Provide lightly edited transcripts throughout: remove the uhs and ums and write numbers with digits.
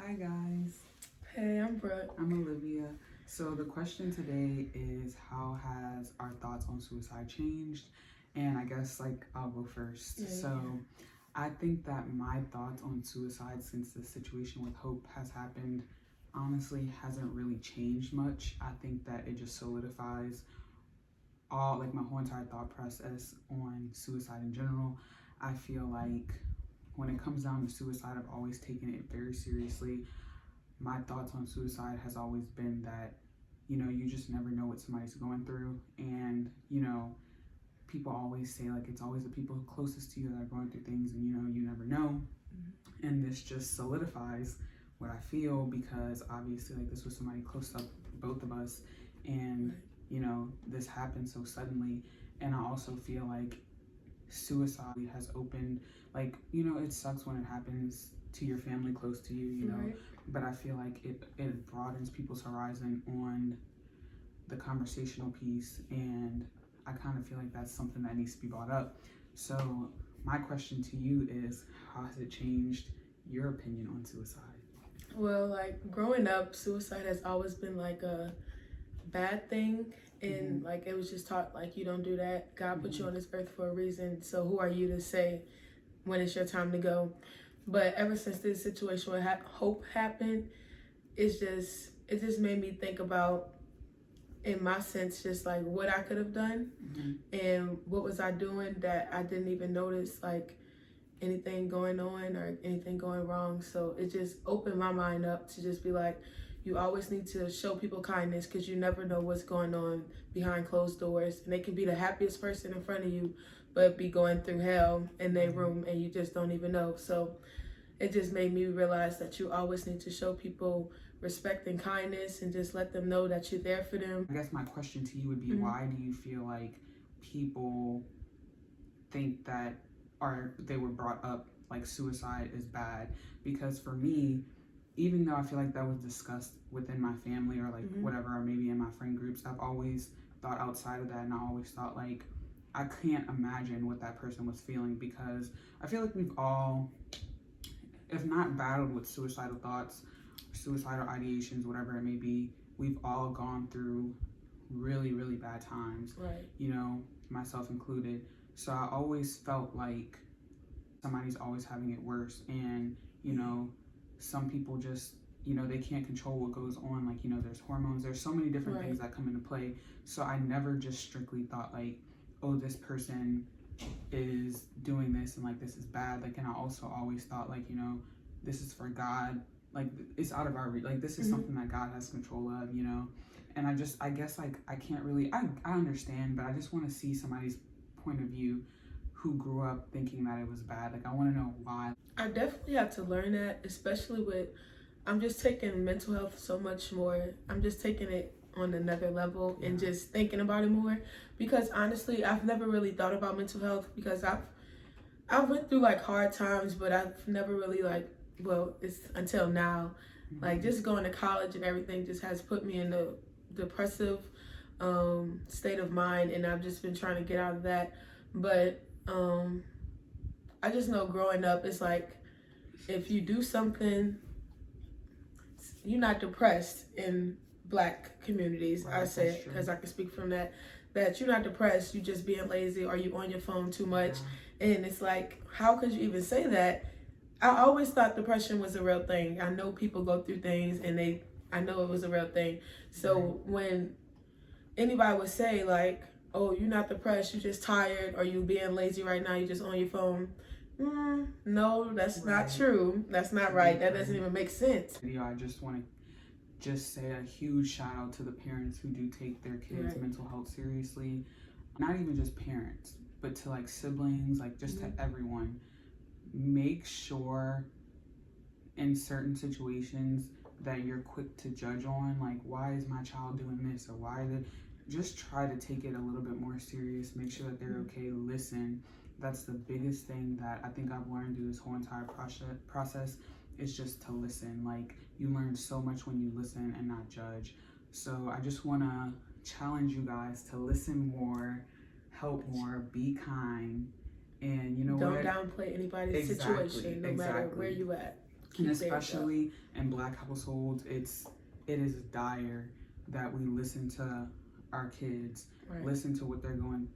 Hi guys, Hey, I'm Brooke. I'm Olivia. So the question today is how has our thoughts on suicide changed? And I guess I'll go first. I think that my thoughts on suicide since the situation with Hope has happened honestly hasn't really changed much. I think that it just solidifies all my whole entire thought process on suicide in general. I feel like when it comes down to suicide, I've always taken it very seriously. My thoughts on suicide has always been that, you just never know what somebody's going through. And, people always say it's always the people closest to you that are going through things and, you never know. And this just solidifies what I feel because obviously this was somebody close to both of us. And, this happened so suddenly. And I also feel like suicide has opened, it sucks when it happens to your family close to you, Right. but I feel like it broadens people's horizon on the conversational piece, and I kind of feel like that's something that needs to be brought up. So my question to you is, how has it changed your opinion on suicide? Well, growing up, suicide has always been a bad thing. And it was just taught you don't do that. God put you on this earth for a reason. So who are you to say when it's your time to go? But ever since this situation with Hope happened, it just made me think about, in my sense, just what I could have done and what was I doing that I didn't even notice anything going on or anything going wrong. So it just opened my mind up to just be like, you always need to show people kindness because you never know what's going on behind closed doors. And they can be the happiest person in front of you, but be going through hell in their room and you just don't even know. So it just made me realize that you always need to show people respect and kindness and just let them know that you're there for them. I guess my question to you would be, why do you feel like people think that, or they were brought up suicide is bad? Because for me, even though I feel like that was discussed within my family or whatever, or maybe in my friend groups, I've always thought outside of that, and I always thought I can't imagine what that person was feeling, because I feel like we've all, if not battled with suicidal thoughts, suicidal ideations, whatever it may be, we've all gone through really, really bad times, Right. Myself included. So I always felt like somebody's always having it worse, and some people just, they can't control what goes on. There's hormones, there's so many different things that come into play. So I never just strictly thought oh, this person is doing this and this is bad. And I also always thought this is for God. It's out of our reach. This is something that God has control of, And I guess I can't really, I understand, but I just want to see somebody's point of view who grew up thinking that it was bad. I want to know why. I definitely had to learn that, especially with, I'm just taking mental health so much more. I'm just taking it on another level and just thinking about it more, because honestly, I've never really thought about mental health because I went through hard times, but I've never really it's until now, just going to college and everything just has put me in a depressive state of mind, and I've just been trying to get out of that. But I just know growing up, it's if you do something, you're not depressed in Black communities. Right, I said, because I can speak from that you're not depressed, you just being lazy or you on your phone too much. And it's how could you even say that? I always thought depression was a real thing. I know people go through things and I know it was a real thing. So when anybody would say oh, you're not depressed, you're just tired, or you being lazy right now, you're just on your phone. No, that's not true. That's not right. That doesn't even make sense. I just want to say a huge shout out to the parents who do take their kids' mental health seriously. Not even just parents, but to siblings, just to everyone. Make sure in certain situations that you're quick to judge on, why is my child doing this, or just try to take it a little bit more serious. Make sure that they're okay. Listen. That's the biggest thing that I think I've learned through this whole entire process is just to listen. You learn so much when you listen and not judge. So I just want to challenge you guys to listen more, help more, be kind, and don't downplay anybody's situation, no matter where you at. And especially in Black households, it is dire that we listen to our kids, listen to what they're going,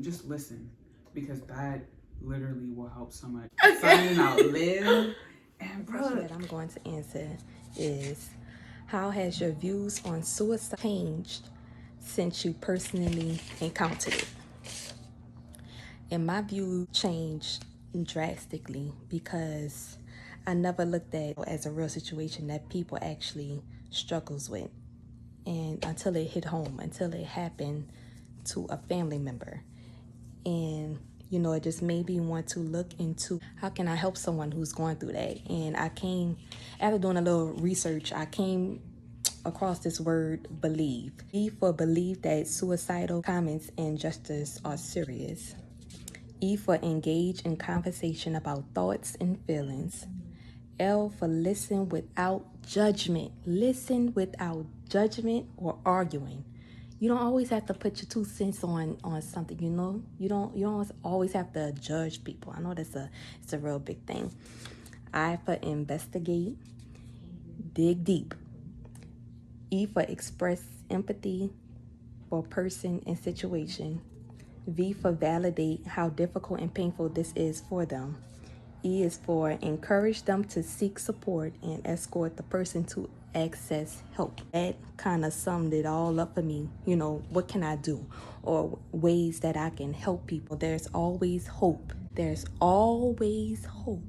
just listen, because that literally will help so much. Signing out, live. And the question that I'm going to answer is, how has your views on suicide changed since you personally encountered it? And my view changed drastically because I never looked at it as a real situation that people actually struggles with. And until it hit home, until it happened to a family member. And it just made me want to look into how can I help someone who's going through that. And after doing a little research, I came across this word believe. B for believe that suicidal comments and gestures are serious. E for engage in conversation about thoughts and feelings. L for listen without judgment. Listen without judgment or arguing. You don't always have to put your 2 cents on something, You don't always have to judge people. I know it's a real big thing. I for investigate, dig deep. E for express empathy for person and situation. V for validate how difficult and painful this is for them. E is for encourage them to seek support and escort the person to access help. That kind of summed it all up for me. What can I do? Or ways that I can help people. There's always hope. There's always hope.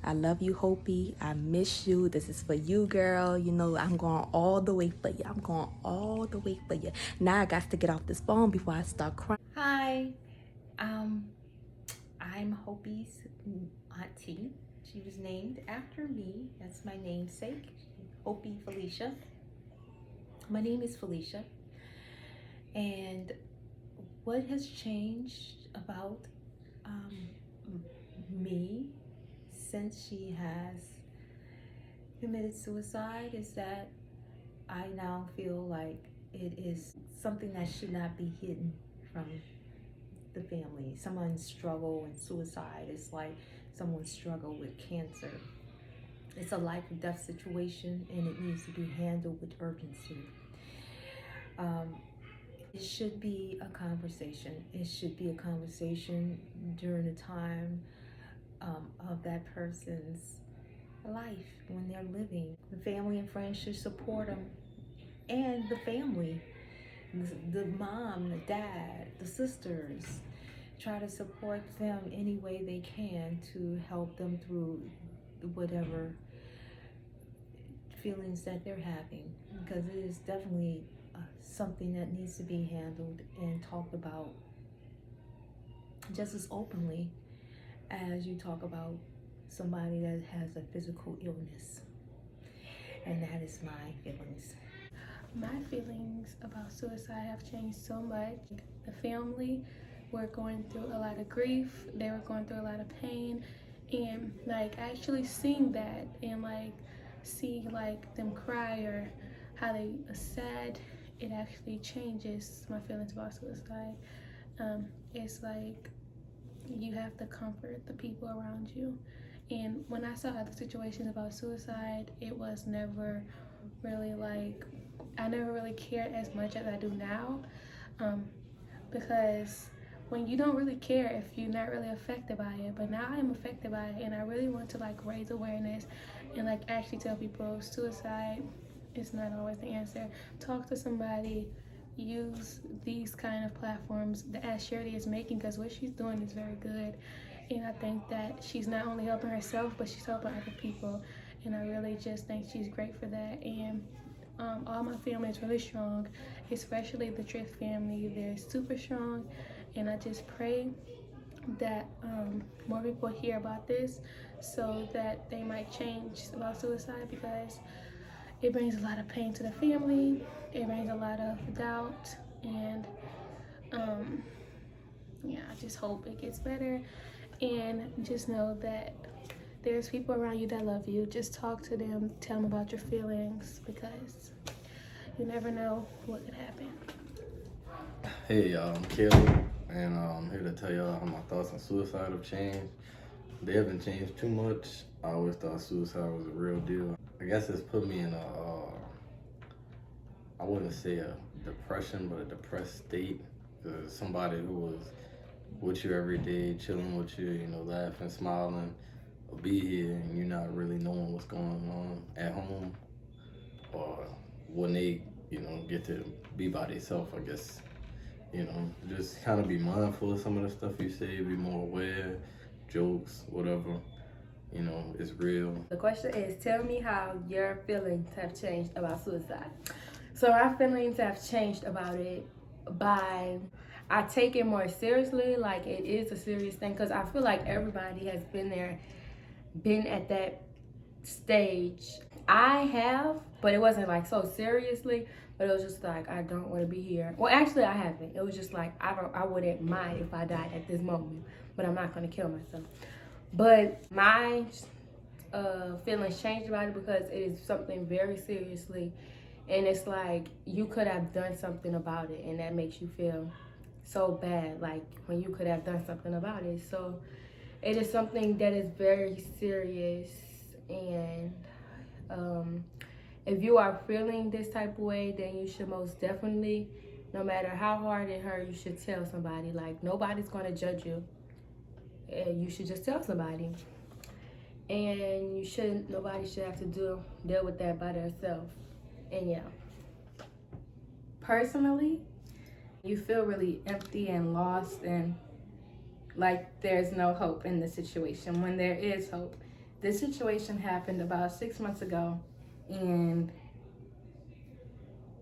I love you, Hopi. I miss you. This is for you, girl. I'm going all the way for you. I'm going all the way for you. Now I got to get off this phone before I start crying. Hi, I'm Hopi's auntie. She was named after me. That's my namesake, Hopi Felicia. My name is Felicia. And what has changed about me since she has committed suicide is that I now feel like it is something that should not be hidden from the family. Someone's struggle and suicide is like someone's struggle with cancer. It's a life or death situation and it needs to be handled with urgency. It should be a conversation. It should be a conversation during the time of that person's life when they're living. The family and friends should support them, and the family, the mom, the dad, the sisters, try to support them any way they can to help them through whatever feelings that they're having, because it is definitely something that needs to be handled and talked about just as openly as you talk about somebody that has a physical illness. And that is my feelings. My feelings about suicide have changed so much. The family were going through a lot of grief. They were going through a lot of pain. And actually seeing that and seeing them cry or how they are sad, it actually changes my feelings about suicide. It's like you have to comfort the people around you. And when I saw other situations about suicide, it was never really I never really cared as much as I do now, because when you don't really care if you're not really affected by it, but now I'm affected by it, and I really want to raise awareness and actually tell people suicide is not always the answer. Talk to somebody, use these kind of platforms that as Charity is making, because what she's doing is very good. And I think that she's not only helping herself, but she's helping other people. And I really just think she's great for that. And all my family is really strong, especially the Drift family. They're super strong. And I just pray that more people hear about this so that they might change about suicide, because it brings a lot of pain to the family. It brings a lot of doubt. And I just hope it gets better. And just know that there's people around you that love you. Just talk to them, tell them about your feelings, because you never know what could happen. Hey y'all, I'm Caleb, and I'm here to tell y'all how my thoughts on suicide have changed. They haven't changed too much. I always thought suicide was a real deal. I guess it's put me in I wouldn't say a depression, but a depressed state. Cause somebody who was with you every day, chilling with you, you know, laughing, smiling, will be here and you're not really knowing what's going on at home or when they, you know, get to be by themselves, I guess. You know, just kind of be mindful of some of the stuff you say, be more aware, jokes, whatever, you know, it's real. The question is, tell me how your feelings have changed about suicide. So my feelings have changed about it by, I take it more seriously, like it is a serious thing, because I feel like everybody has been there, been at that stage. I have, but it wasn't like so seriously, but it was just like, I don't want to be here. Well, actually I haven't. It was just like, I wouldn't mind if I died at this moment, but I'm not going to kill myself. But my feelings changed about it because it is something very seriously, and it's like you could have done something about it, and that makes you feel so bad, like when you could have done something about it. So it is something that is very serious, and if you are feeling this type of way, then you should most definitely, no matter how hard it hurt, you should tell somebody. Like, nobody's going to judge you, and you should just tell somebody. And nobody should have to deal with that by themselves. And yeah. Personally, you feel really empty and lost and like there's no hope in the situation when there is hope. This situation happened about 6 months ago, and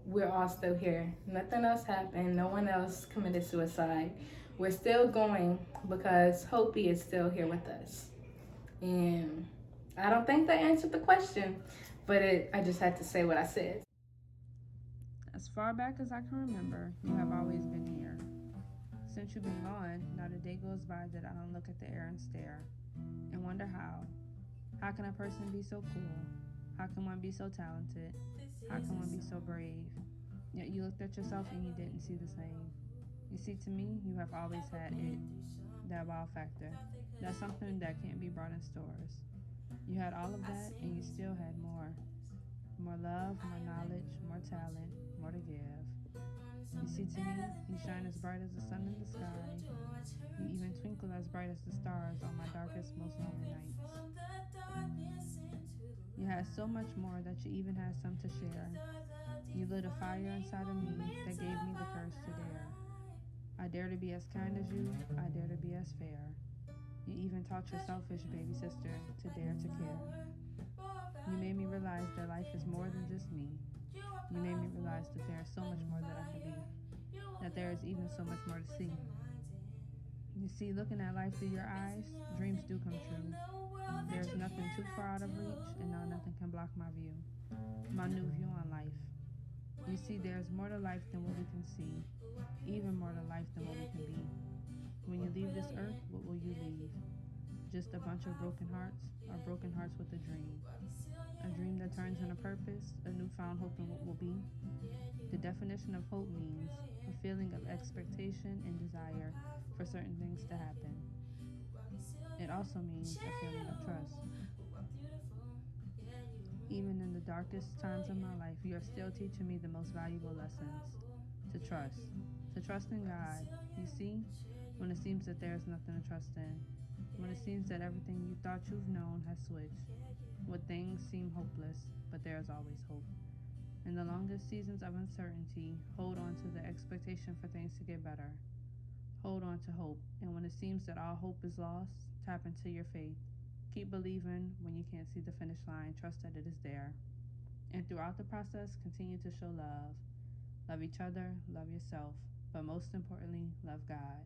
we're all still here. Nothing else happened. No one else committed suicide. We're still going because Hopi is still here with us. And I don't think that answered the question, but I just had to say what I said. As far back as I can remember, you have always been here. Since you've been gone, not a day goes by that I don't look at the air and stare and wonder how. How can a person be so cool? How can one be so talented? How can one be so brave? Yet you looked at yourself and you didn't see the same. You see, to me, you have always had it, that wow factor. That's something that can't be brought in stores. You had all of that and you still had more. More love, more knowledge, more talent, more to give. You see, to me, you shine as bright as the sun in the sky. You even twinkle as bright as the stars on my darkest, most lonely nights. You had so much more that you even had some to share. You lit a fire inside of me that gave me the courage to dare. I dare to be as kind as you, I dare to be as fair. You even taught your selfish baby sister to dare to care. You made me realize that life is more than just me. You made me realize that there is so much more that I can be, that there is even so much more to see. You see, looking at life through your eyes, dreams do come true. There's nothing too far out of reach, and now nothing can block my view, my new view on life. You see, there's more to life than what we can see, even more to life than what we can be. When you leave this earth, what will you leave? Just a bunch of broken hearts, or broken hearts with a dream? A dream that turns into purpose, a newfound hope in what will be? The definition of hope means a feeling of expectation and desire for certain things to happen. It also means a feeling of trust. Even in the darkest times of my life, you are still teaching me the most valuable lessons. To trust in God. You see, when it seems that there is nothing to trust in, when it seems that everything you thought you've known has switched, when things seem hopeless, but there is always hope. In the longest seasons of uncertainty, hold on to the expectation for things to get better. Hold on to hope, and when it seems that all hope is lost, tap into your faith. Keep believing when you can't see the finish line. Trust that it is there. And throughout the process, continue to show love. Love each other, love yourself, but most importantly, love God.